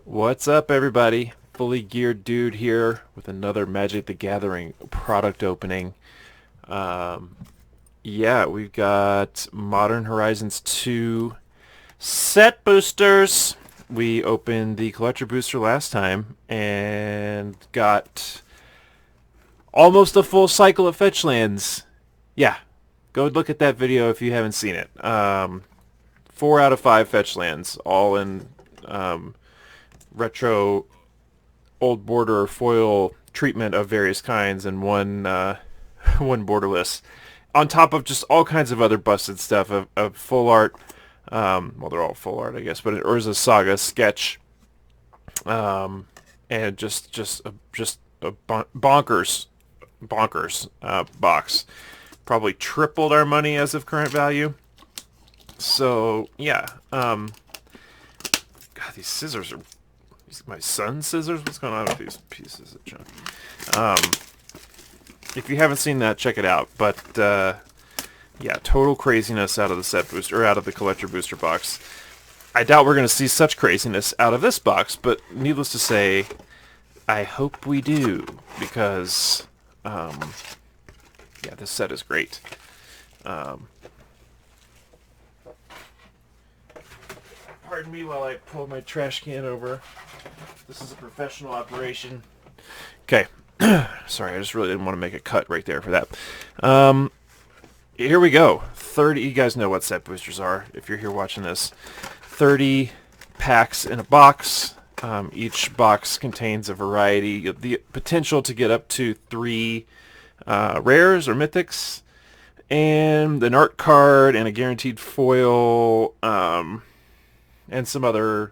What's up, everybody? Fully Geared Dude here with another Magic the Gathering product opening. Um, yeah, we've got Modern Horizons 2 set boosters. We opened the collector booster last time and got almost a full cycle of fetch lands. Yeah, go look at that video if you haven't seen it. 4 out of 5 fetch lands, all in retro old border foil treatment of various kinds, and one one borderless, on top of just all kinds of other busted stuff of full art. Well, they're all full art, I guess, but it was a saga sketch, and just a bonkers box. Probably tripled our money as of current value. So yeah, God, these scissors are my son's scissors. What's going on with these pieces of junk? If you haven't seen that, check it out. But yeah, total craziness out of the set booster, or out of the collector booster box. I doubt we're going to see such craziness out of this box, but needless to say, I hope we do, because yeah, this set is great. Pardon me while I pull my trash can over. This is a professional operation. Okay. Sorry, I just really didn't want to make a cut right there for that. Here we go. 30, you guys know what set boosters are if you're here watching this. 30 packs in a box. Each box contains a variety, the potential to get up to 3 rares or mythics, and an art card and a guaranteed foil, and some other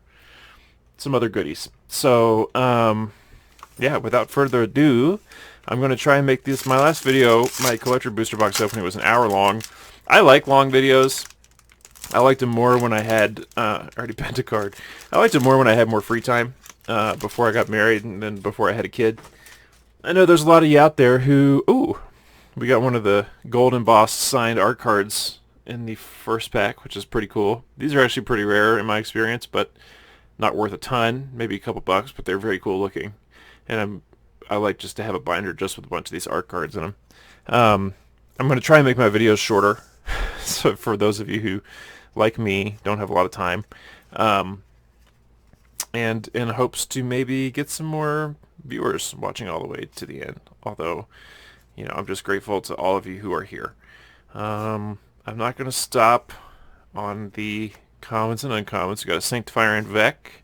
goodies. So yeah, without further ado, I'm going to try and make this my last video. My collector booster box opening was an hour long. I like long videos. I liked them more when I had already bent a card. I liked it more when I had more free time, before I got married and then before I had a kid. I know there's a lot of you out there who, ooh, we got one of the gold embossed signed art cards in the first pack, which is pretty cool. These are actually pretty rare in my experience, but not worth a ton, maybe a couple bucks, but they're very cool looking. And I like just to have a binder just with a bunch of these art cards in them. I'm going to try and make my videos shorter, so for those of you who, like me, don't have a lot of time, and in hopes to maybe get some more viewers watching all the way to the end. Although, you know, I'm just grateful to all of you who are here. I'm not going to stop on the commons and uncommons. We've got a Sanctifier and Vec.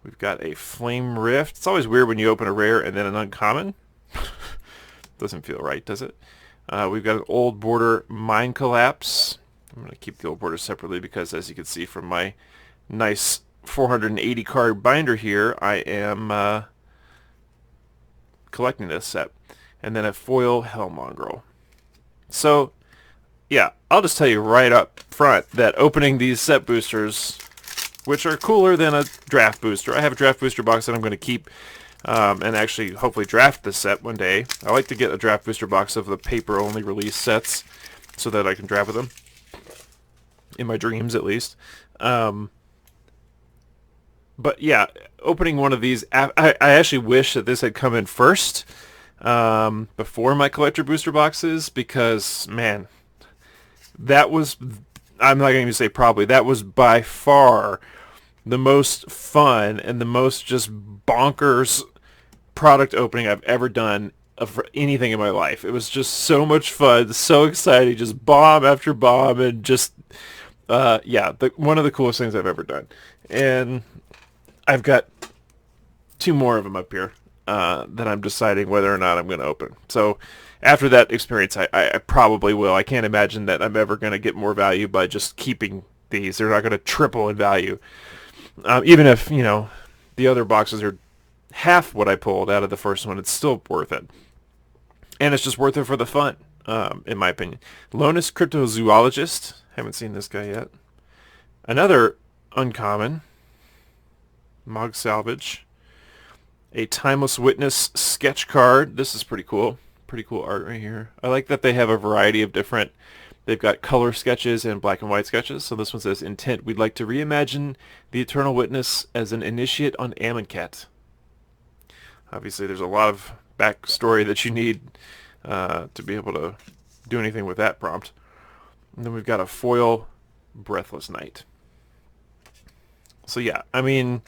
We've got a Flame Rift. It's always weird when you open a rare and then an uncommon. Doesn't feel right, does it? We've got an Old Border Mind Collapse. I'm going to keep the Old Border separately because, as you can see from my nice 480 card binder here, I am collecting this set. And then a foil Hellmongrel. So, yeah, I'll just tell you right up front that opening these set boosters, which are cooler than a draft booster. I have a draft booster box that I'm going to keep, and actually hopefully draft this set one day. I like to get a draft booster box of the paper-only release sets so that I can draft with them, in my dreams at least. But yeah, opening one of these, I actually wish that this had come in first, before my collector booster boxes, because, man, that was, I'm not going to say probably, that was by far the most fun and the most just bonkers product opening I've ever done of anything in my life. It was just so much fun, so exciting, just bomb after bomb, and just, yeah, one of the coolest things I've ever done. And I've got 2 more of them up here that I'm deciding whether or not I'm going to open. So after that experience, I probably will. I can't imagine that I'm ever going to get more value by just keeping these. They're not going to triple in value. Even if, you know, the other boxes are half what I pulled out of the first one, it's still worth it. And it's just worth it for the fun, in my opinion. Lonus Cryptozoologist. Haven't seen this guy yet. Another uncommon. Mog Salvage. A Timeless Witness sketch card. This is pretty cool. Pretty cool art right here. I like that they have a variety of different They've got color sketches and black and white sketches. So this one says, intent, we'd like to reimagine the Eternal Witness as an initiate on Amonkhet. Obviously, there's a lot of backstory that you need to be able to do anything with that prompt. And then we've got a foil Breathless Knight. So yeah, I mean,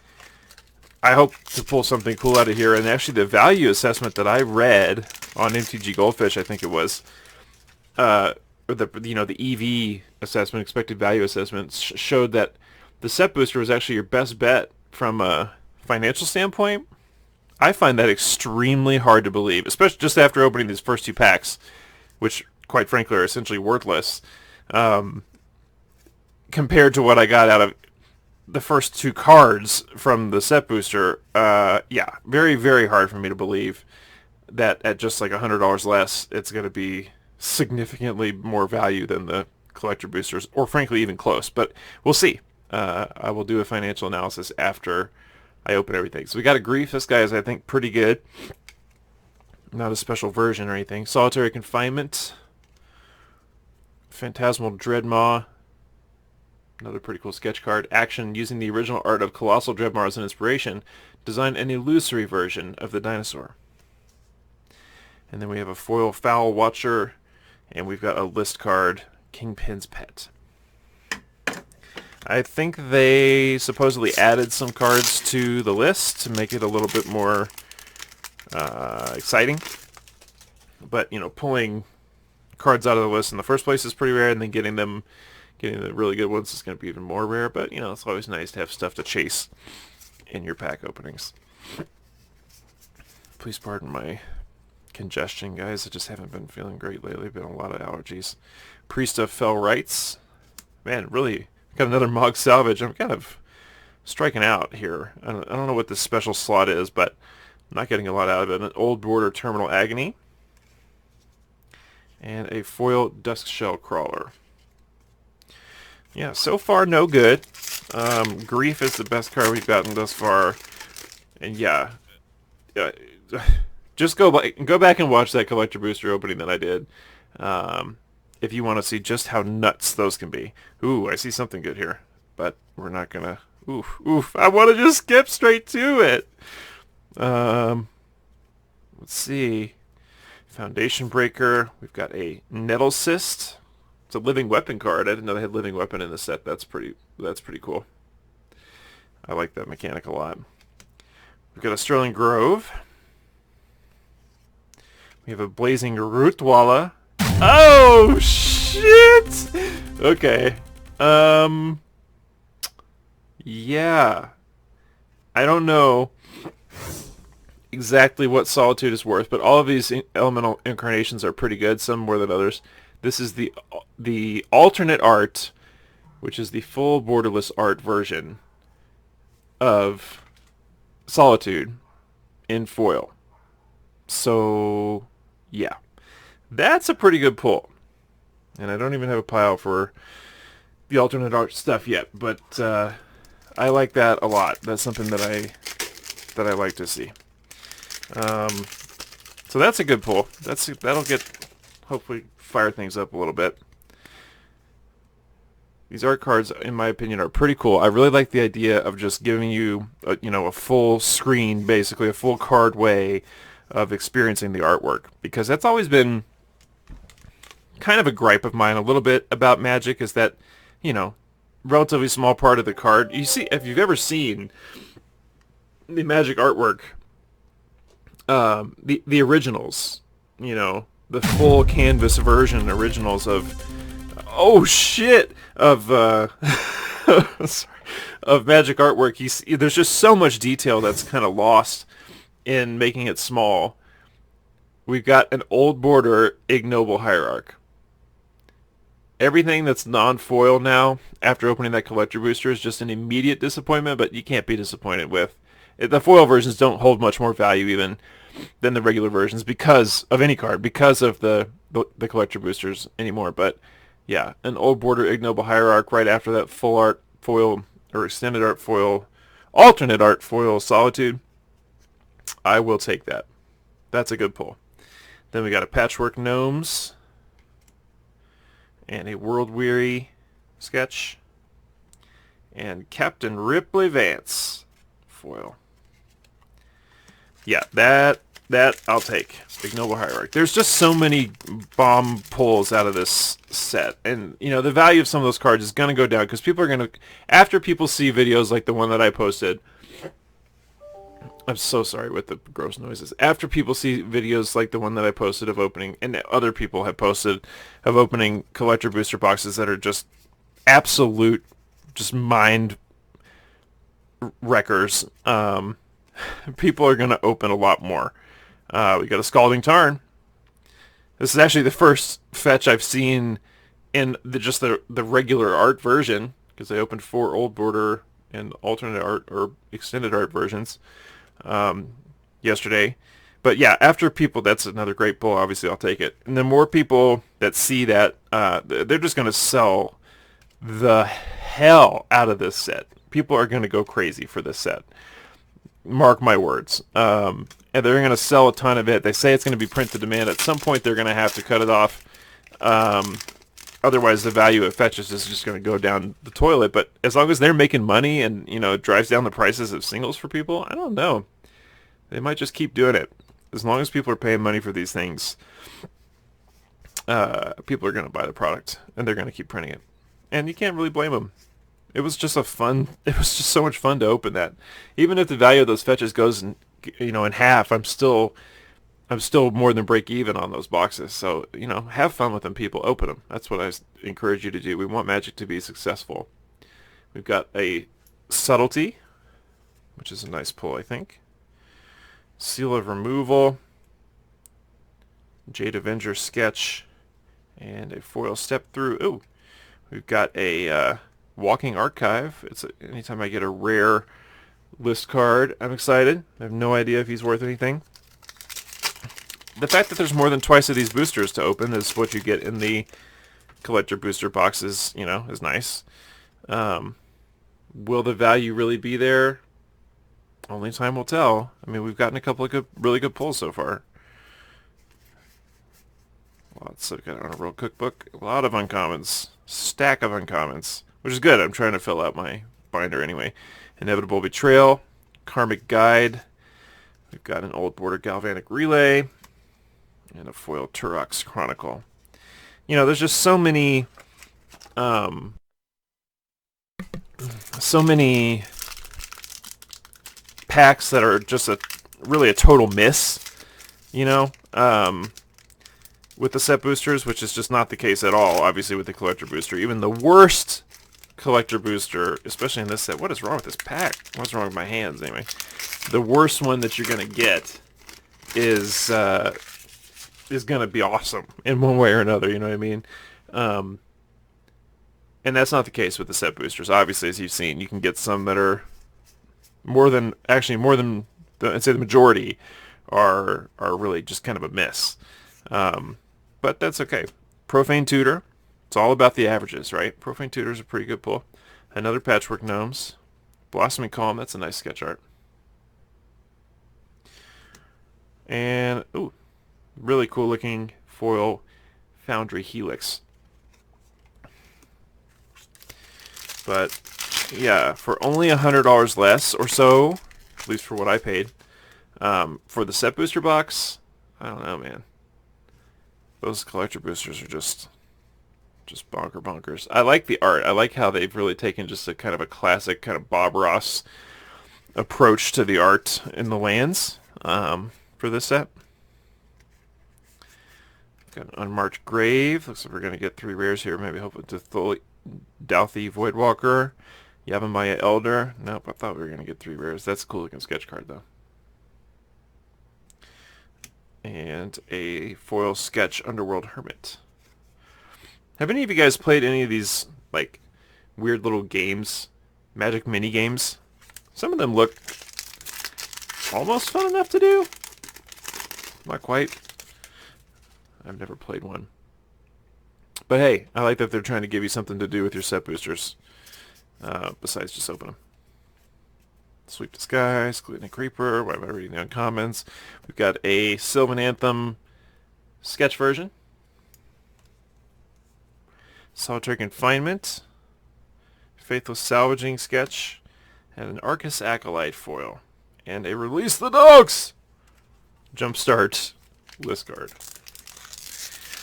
I hope to pull something cool out of here. And actually, the value assessment that I read on MTG Goldfish, I think it was, or the EV assessment, expected value assessment, showed that the set booster was actually your best bet from a financial standpoint. I find that extremely hard to believe, especially just after opening these first 2 packs, which, quite frankly, are essentially worthless, compared to what I got out of the first 2 cards from the set booster. Yeah, very, very hard for me to believe that at just like $100 less, it's going to be significantly more value than the collector boosters, or frankly even close. But we'll see. I will do a financial analysis after I open everything. So we got a Grief. This guy is, I think, pretty good. Not a special version or anything. Solitary Confinement. Phantasmal Dreadmaw. Another pretty cool sketch card. Action, using the original art of Colossal Dreadmaw as an inspiration, design an illusory version of the dinosaur. And then we have a foil Foul Watcher, and we've got a list card, Kingpin's Pet. I think they supposedly added some cards to the list to make it a little bit more exciting. But, pulling cards out of the list in the first place is pretty rare, and then getting the really good ones is going to be even more rare. But, it's always nice to have stuff to chase in your pack openings. Please pardon my congestion, guys. I just haven't been feeling great lately. Been a lot of allergies. Priest of Fell Rites. Man, really got another Mog Salvage. I'm kind of striking out here. I don't know what this special slot is, but I'm not getting a lot out of it. An Old Border Terminal Agony. And a foil Duskshell Crawler. Yeah, so far no good. Grief is the best card we've gotten thus far. And yeah, just go back and watch that collector booster opening that I did. If you want to see just how nuts those can be. Ooh, I see something good here. But we're not going to... Oof. I want to just skip straight to it. Let's see. Foundation Breaker. We've got a Nettle Cyst. It's a living weapon card. I didn't know they had living weapon in the set. That's pretty cool. I like that mechanic a lot. We've got a Sterling Grove. We have a Blazing Rootwalla. Oh, shit! Okay. Yeah. I don't know exactly what Solitude is worth, but all of these elemental incarnations are pretty good, some more than others. This is the alternate art, which is the full borderless art version of Solitude in foil. So, yeah. That's a pretty good pull. And I don't even have a pile for the alternate art stuff yet, but I like that a lot. That's something that I like to see. So that's a good pull. That'll hopefully fire things up a little bit. These art cards, in my opinion, are pretty cool. I really like the idea of just giving you a full screen, basically a full card way of experiencing the artwork, because that's always been kind of a gripe of mine a little bit about Magic, is that, relatively small part of the card. You see, if you've ever seen the Magic artwork, the originals, the full canvas version originals of, oh shit, of sorry, of Magic artwork, there's just so much detail that's kind of lost in making it small. We've got an Old Border Ignoble Hierarch. Everything that's non-foil now, after opening that collector booster, is just an immediate disappointment, but you can't be disappointed with. The foil versions don't hold much more value even than the regular versions because of any card, because of the collector boosters anymore. But yeah, an Old Border Ignoble Hierarch right after that full art foil, or extended art foil, alternate art foil Solitude. I will take that. That's a good pull. Then we got a Patchwork Gnomes. and a World Weary sketch, and Captain Ripley Vance foil. Yeah, that I'll take. Ignoble Hierarch. There's just so many bomb pulls out of this set, and you know the value of some of those cards is going to go down because people are going to, after people see videos like the one that I posted. I'm so sorry with the gross noises. After people see videos like the one that I posted of opening, and other people have posted of opening collector booster boxes that are just absolute, just mind wreckers, people are going to open a lot more. We got a Scalding Tarn. This is actually the first fetch I've seen in the regular art version, because I opened 4 old border and alternate art or extended art versions yesterday. But yeah, after people, that's another great pull. Obviously, I'll take it. And the more people that see that, they're just going to sell the hell out of this set. People are going to go crazy for this set. Mark my words. And they're going to sell a ton of it. They say it's going to be print to demand. At some point, they're going to have to cut it off. Otherwise, the value it fetches is just going to go down the toilet. But as long as they're making money and, you know, it drives down the prices of singles for people, I don't know. They might just keep doing it. As long as people are paying money for these things, people are going to buy the product, and they're going to keep printing it. And you can't really blame them. It was just so much fun to open that. Even if the value of those fetches goes in, you know, in half, I'm still more than break even on those boxes. So, you know, have fun with them, people. Open them. That's what I encourage you to do. We want Magic to be successful. We've got a Subtlety, which is a nice pull, I think. Seal of Removal, Jade Avenger sketch, and a foil Step Through. Ooh, we've got a Walking Archive. Anytime I get a rare list card, I'm excited. I have no idea if he's worth anything. The fact that there's more than twice of these boosters to open is what you get in the collector booster boxes, you know, is nice. Will the value really be there? Only time will tell. I mean, we've gotten a couple of really good pulls so far. Lots of, got on a World Cookbook. A lot of uncommons. Stack of uncommons. Which is good. I'm trying to fill out my binder anyway. Inevitable Betrayal. Karmic Guide. We've got an old border Galvanic Relay. And a foil Turok's Chronicle. You know, there's just so many packs that are just really a total miss, you know, with the set boosters, which is just not the case at all, obviously, with the collector booster. Even the worst collector booster, especially in this set, what is wrong with this pack? What's wrong with my hands, anyway? The worst one that you're going to get is going to be awesome in one way or another, you know what I mean? And that's not the case with the set boosters. Obviously, as you've seen, you can get some that are I'd say the majority are really just kind of a miss. But that's okay. Profane Tutor. It's all about the averages, right? Profane Tutor is a pretty good pull. Another Patchwork Gnomes. Blossoming Calm. That's a nice sketch art. And, ooh, really cool looking foil Foundry Helix. But yeah, for only $100 less or so, at least for what I paid, for the set booster box, I don't know, man. Those collector boosters are just bonkers. I like the art. I like how they've really taken just a kind of a classic kind of Bob Ross approach to the art in the lands for this set. Got an Unmarked Grave. Looks like we're going to get 3 rares here. Maybe hoping to Douthie Voidwalker. Yavimaya Elder. Nope, I thought we were going to get 3 rares. That's a cool looking sketch card, though. And a foil sketch Underworld Hermit. Have any of you guys played any of these, like, weird little games? Magic mini games? Some of them look almost fun enough to do. Not quite. I've never played one. But hey, I like that they're trying to give you something to do with your set boosters. Besides just open them. Sweep the Skies, Gluten Creeper, why am I reading the uncommons? We've got a Sylvan Anthem sketch version. Solitary Confinement, Faithless Salvaging Sketch, and an Arcus Acolyte foil. And a Release the Dogs! Jumpstart list card.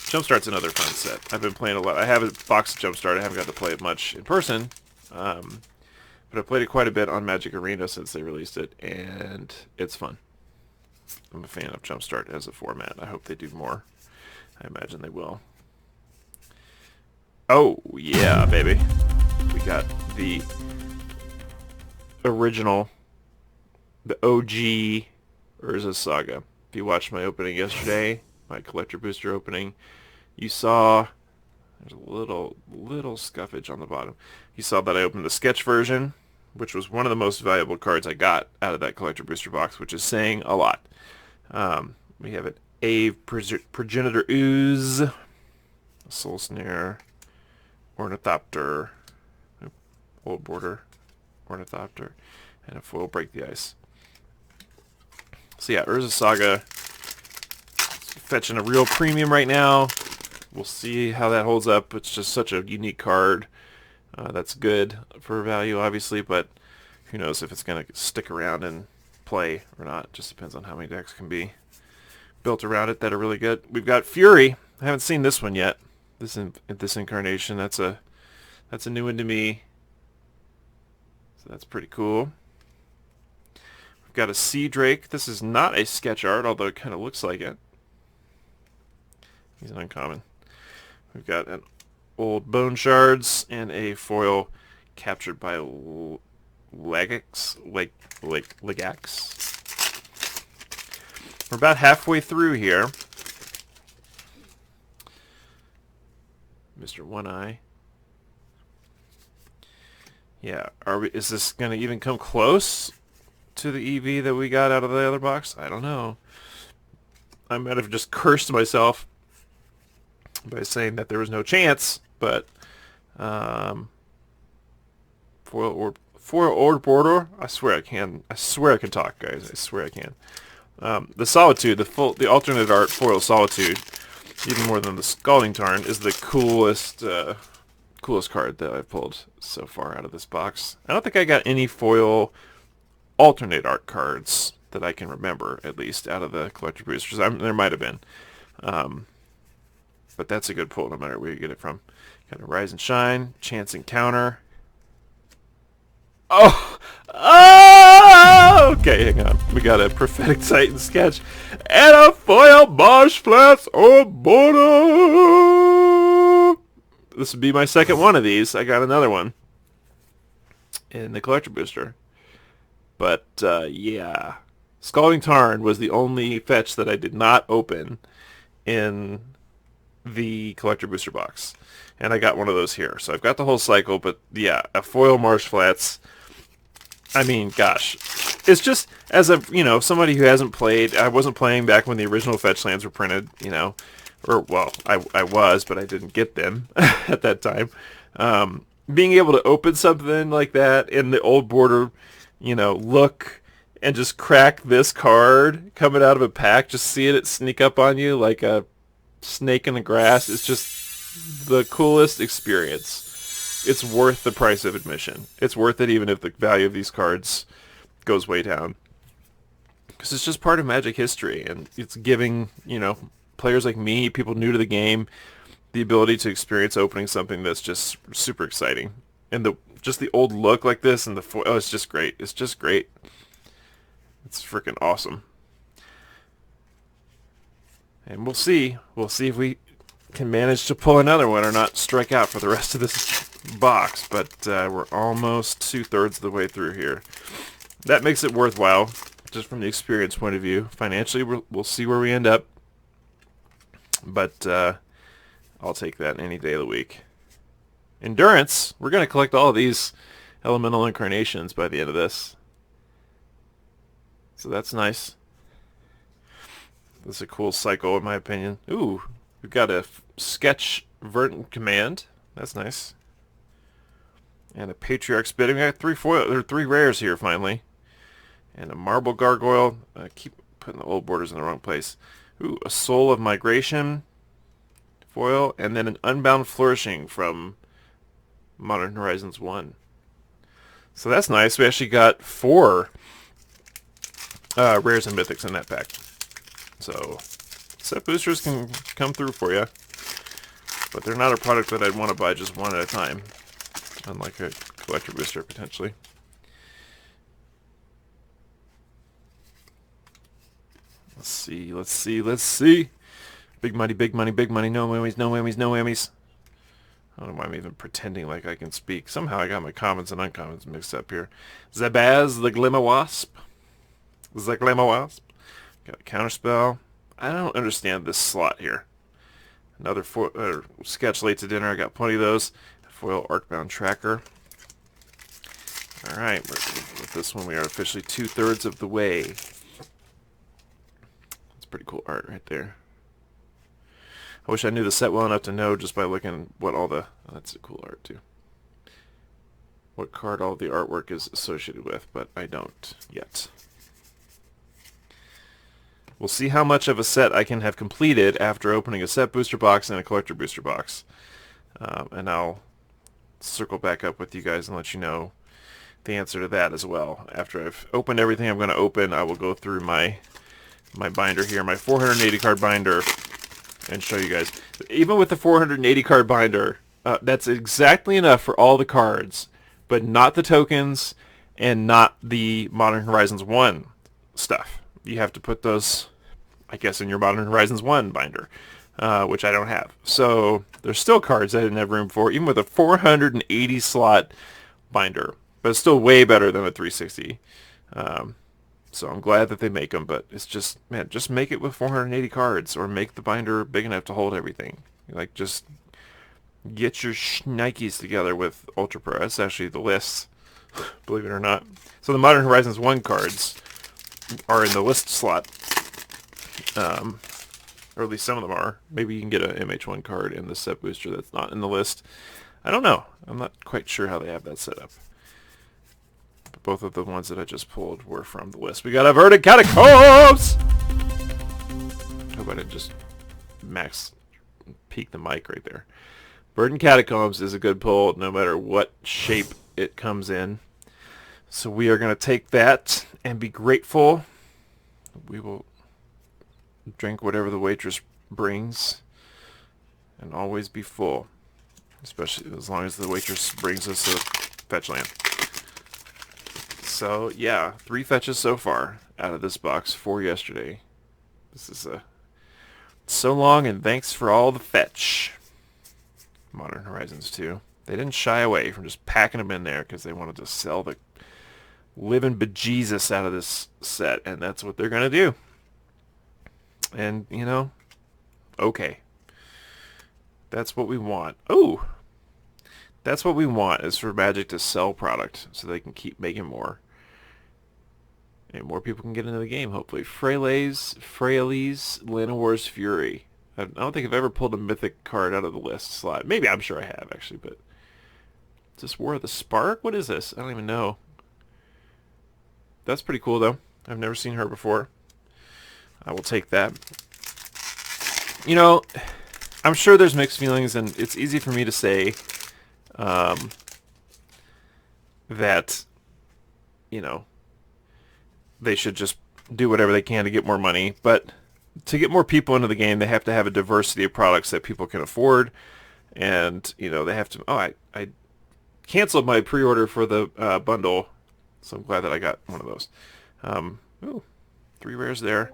Jumpstart's another fun set. I've been playing a lot. I have a box of Jumpstart. I haven't got to play it much in person. But I've played it quite a bit on Magic Arena since they released it, and it's fun. I'm a fan of Jumpstart as a format. I hope they do more. I imagine they will. Oh, yeah, baby. We got the original, the OG Urza Saga. If you watched my opening yesterday, my collector booster opening, you saw there's a little scuffage on the bottom. You saw that I opened the sketch version, which was one of the most valuable cards I got out of that collector booster box, which is saying a lot. We have an Ave Progenitor Ooze, a Soul Snare, Ornithopter, Old Border, Ornithopter, and a foil Break the Ice. So yeah, Urza Saga fetching a real premium right now. We'll see how that holds up. It's just such a unique card. That's good for value, obviously, but who knows if it's going to stick around and play or not. It just depends on how many decks can be built around it that are really good. We've got Fury. I haven't seen this one yet. This incarnation. That's a new one to me. So that's pretty cool. We've got a Sea Drake. This is not a sketch art, although it kind of looks like it. He's an uncommon. We've got an old Bone Shards and a foil Captured by Legax. We're about halfway through here. Mr. One Eye. Yeah, is this going to even come close to the EV that we got out of the other box? I don't know. I might have just cursed myself by saying that there was no chance, but foil Ord Border. I swear I can talk, guys. I swear I can. The Solitude, the alternate art foil Solitude, even more than the Scalding Tarn, is the coolest card that I've pulled so far out of this box. I don't think I got any foil alternate art cards that I can remember, at least, out of the collector boosters. There might have been. But that's a good pull no matter where you get it from. Got a Rise and Shine, Chance Encounter. Oh! Okay, hang on. We got a Prophetic Titan sketch and a foil Marsh Flats Old Border. This would be my second one of these. I got another one in the collector booster. But, yeah. Scalding Tarn was the only fetch that I did not open in the collector booster box. And I got one of those here. So I've got the whole cycle, but yeah, a foil Marsh Flats. I mean, gosh. It's just, as a, somebody who hasn't played, I wasn't playing back when the original fetch lands were printed, or, well, I was, but I didn't get them at that time. Being able to open something like that in the Old Border, look and just crack this card coming out of a pack, just seeing it sneak up on you like a snake in the grass, is just the coolest experience. It's worth the price of admission. It's worth it even if the value of these cards goes way down. Because it's just part of Magic history, and it's giving, players like me, people new to the game, the ability to experience opening something that's just super exciting. And just the old look like this and the foil, it's just great. It's just great. It's freaking awesome. And we'll see. We'll see if we can manage to pull another one or not strike out for the rest of this box. But we're almost 2/3 of the way through here. That makes it worthwhile, just from the experience point of view. Financially, we'll see where we end up. But I'll take that any day of the week. Endurance. We're going to collect all of these elemental incarnations by the end of this. So that's nice. This is a cool cycle, in my opinion. Ooh, we've got a sketch Verdant Command. That's nice. And a Patriarch's Bidding. We got three rares here, finally. And a Marble Gargoyle. I keep putting the old borders in the wrong place. Ooh, a Soul of Migration. foil, and then an Unbound Flourishing from Modern Horizons 1. So that's nice. We actually got 4 rares and mythics in that pack. So set boosters can come through for you, but they're not a product that I'd want to buy just one at a time, unlike a collector booster potentially. Let's see, let's see, let's see. Big money, big money, big money. No whammies, no whammies, no whammies. I don't know why I'm even pretending like I can speak. Somehow I got my commons and uncommons mixed up here. Zabaz the Glimmerwasp. The Glimmerwasp. Got a counterspell. I don't understand this slot here. Another sketch late to dinner. I got plenty of those. Foil Arcbound Tracker. Alright, with this one we are officially 2/3 of the way. That's pretty cool art right there. I wish I knew the set well enough to know just by looking what all the... Oh, that's a cool art too. What card all the artwork is associated with, but I don't yet. We'll see how much of a set I can have completed after opening a set booster box and a collector booster box. And I'll circle back up with you guys and let you know the answer to that as well. After I've opened everything I'm going to open, I will go through my binder here, my 480 card binder, and show you guys. Even with the 480 card binder, that's exactly enough for all the cards, but not the tokens and not the Modern Horizons 1 stuff. You have to put those, I guess, in your Modern Horizons 1 binder, which I don't have. So there's still cards I didn't have room for, even with a 480 slot binder, but it's still way better than a 360. So I'm glad that they make them, but it's just, man, just make it with 480 cards, or make the binder big enough to hold everything. Like, just get your shnikes together with Ultra Pro. That's actually the list, believe it or not. So the Modern Horizons 1 cards are in the list slot, or at least some of them are. Maybe you can get an MH1 card in the set booster that's not in the list. I don't know. I'm not quite sure how they have that set up. But both of the ones that I just pulled were from the list. We got Averted Catacombs! Hope I didn't just max peek the mic right there. Verdant Catacombs is a good pull no matter what shape it comes in. So we are going to take that and be grateful. We will drink whatever the waitress brings and always be full. Especially as long as the waitress brings us a fetch land. So yeah, 3 fetches so far out of this box, 4 yesterday. This is so long, and thanks for all the fetch. Modern Horizons 2. They didn't shy away from just packing them in there because they wanted to sell the living bejesus out of this set, and that's what they're going to do. And, you know, okay. That's what we want. Oh! That's what we want, is for Magic to sell product so they can keep making more. And more people can get into the game, hopefully. Freyalise, Llanowar's Fury. I don't think I've ever pulled a mythic card out of the list slot. Maybe, I'm sure I have, actually, but... Is this War of the Spark? What is this? I don't even know. That's pretty cool, though. I've never seen her before. I will take that. You know, I'm sure there's mixed feelings, and it's easy for me to say that, you know, they should just do whatever they can to get more money. But to get more people into the game, they have to have a diversity of products that people can afford. And, you know, they have to... Oh, I canceled my pre-order for the bundle, so I'm glad that I got one of those. Ooh, 3 rares there.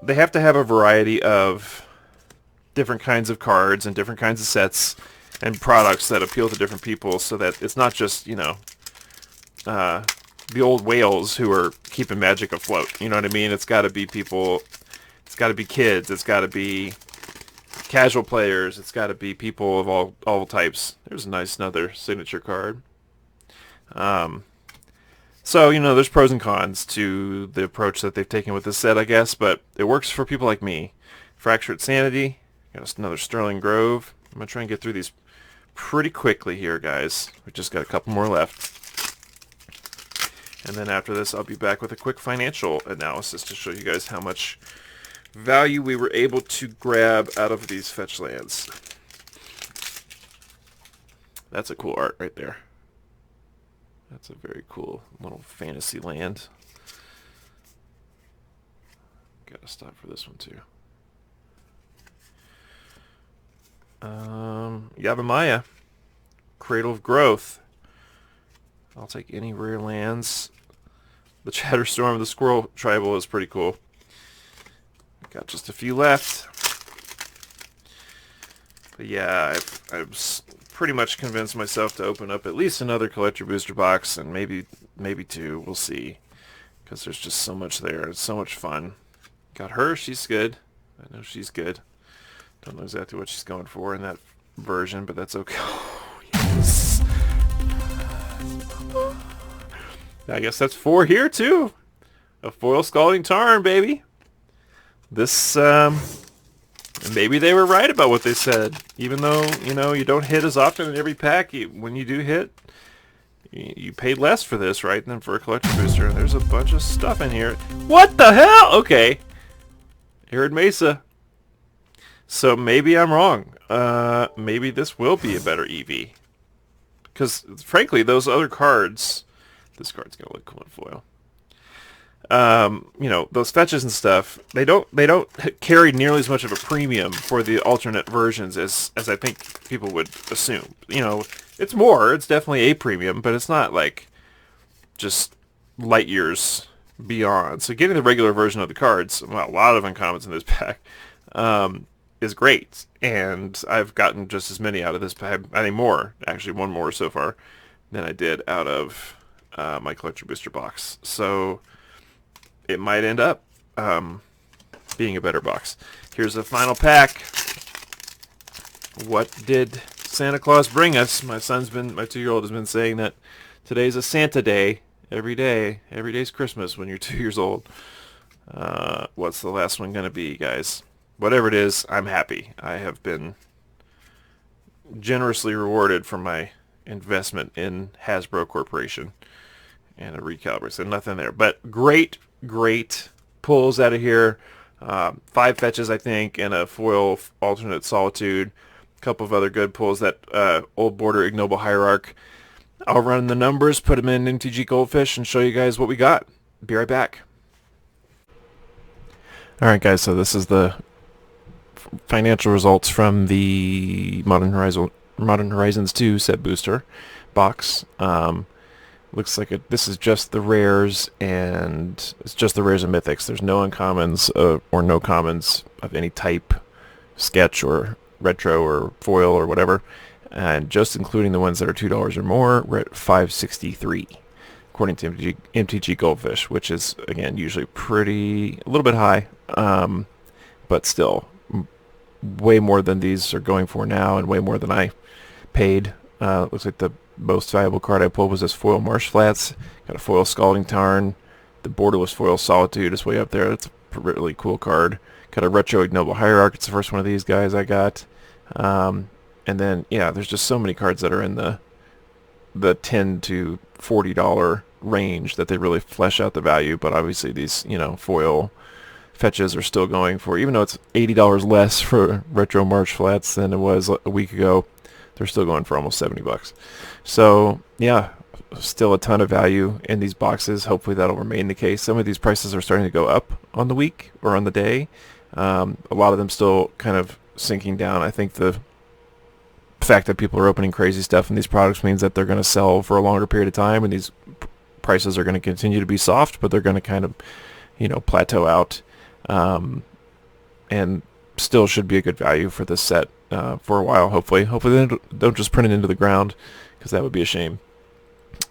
They have to have a variety of different kinds of cards and different kinds of sets and products that appeal to different people, so that it's not just, you know, the old whales who are keeping Magic afloat. You know what I mean? It's got to be people, it's got to be kids, it's got to be casual players, it's got to be people of all types. There's a nice another signature card. So, you know, there's pros and cons to the approach that they've taken with this set, I guess, but it works for people like me. Fractured Sanity, got another Sterling Grove. I'm going to try and get through these pretty quickly here, guys. We just got a couple more left. And then after this, I'll be back with a quick financial analysis to show you guys how much value we were able to grab out of these fetch lands. That's a cool art right there. That's a very cool little fantasy land. Gotta stop for this one too. Yavimaya, Cradle of Growth. I'll take any rare lands. The Chatterstorm of the Squirrel Tribal is pretty cool. Got just a few left. But yeah, I've pretty much convinced myself to open up at least another collector booster box, and maybe two. We'll see, because there's just so much there. It's so much fun. Got her. She's good. I know she's good. Don't know exactly what she's going for in that version, but that's okay. Oh, yes. I guess that's 4 here too. A foil Scalding Tarn, baby. This, maybe they were right about what they said. Even though, you know, you don't hit as often in every pack, when you do hit, you paid less for this, right, than for a collector booster. There's a bunch of stuff in here. What the hell? Okay. Arid Mesa. So maybe I'm wrong. Maybe this will be a better EV. Because, frankly, those other cards... This card's going to look cool in foil. You know, those fetches and stuff, they don't carry nearly as much of a premium for the alternate versions as I think people would assume. You know, it's definitely a premium, but it's not like just light years beyond. So getting the regular version of the cards, well, a lot of uncommons in this pack, is great. And I've gotten just as many out of this pack, I think more, actually one more so far, than I did out of my collector booster box. So it might end up being a better box. Here's the final pack. What did Santa Claus bring us? My 2-year-old has been saying that today's a Santa day. Every day's Christmas when you're 2 years old. What's the last one gonna be, guys? Whatever it is, I'm happy. I have been generously rewarded for my investment in Hasbro Corporation and a recalibrate. So nothing there, but great pulls out of here. 5 fetches, I think, and a foil alternate Solitude. A couple of other good pulls. That old border Ignoble Hierarch. I'll run the numbers, put them in MTG Goldfish, and show you guys what we got. Be right back. Alright guys, so this is the financial results from the Modern Horizons 2 set booster box. Looks like this is just the rares, and it's just the rares and mythics. There's no uncommons or no commons of any type, sketch or retro or foil or whatever. And just including the ones that are $2 or more, we're at 563, according to MTG Goldfish, which is, again, usually a little bit high, but still way more than these are going for now, and way more than I paid. Looks like the most valuable card I pulled was this foil Marsh Flats. Got a foil Scalding Tarn. The borderless foil Solitude is way up there. That's a really cool card. Got a retro Ignoble Hierarch. It's the first one of these guys I got. And then, yeah, there's just so many cards that are in the $10 to $40 range that they really flesh out the value. But obviously these, you know, foil fetches are still going for, even though it's $80 less for retro Marsh Flats than it was a week ago, they're still going for almost $70. So yeah, still a ton of value in these boxes. Hopefully that'll remain the case. Some of these prices are starting to go up on the week or on the day. A lot of them still kind of sinking down. I think the fact that people are opening crazy stuff in these products means that they're going to sell for a longer period of time, and these prices are going to continue to be soft, but they're going to kind of, you know, plateau out, and still should be a good value for this set for a while. Hopefully they don't just print it into the ground, because that would be a shame.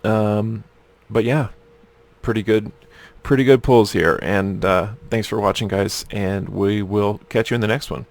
But yeah, pretty good pulls here, and thanks for watching, guys, and we will catch you in the next one.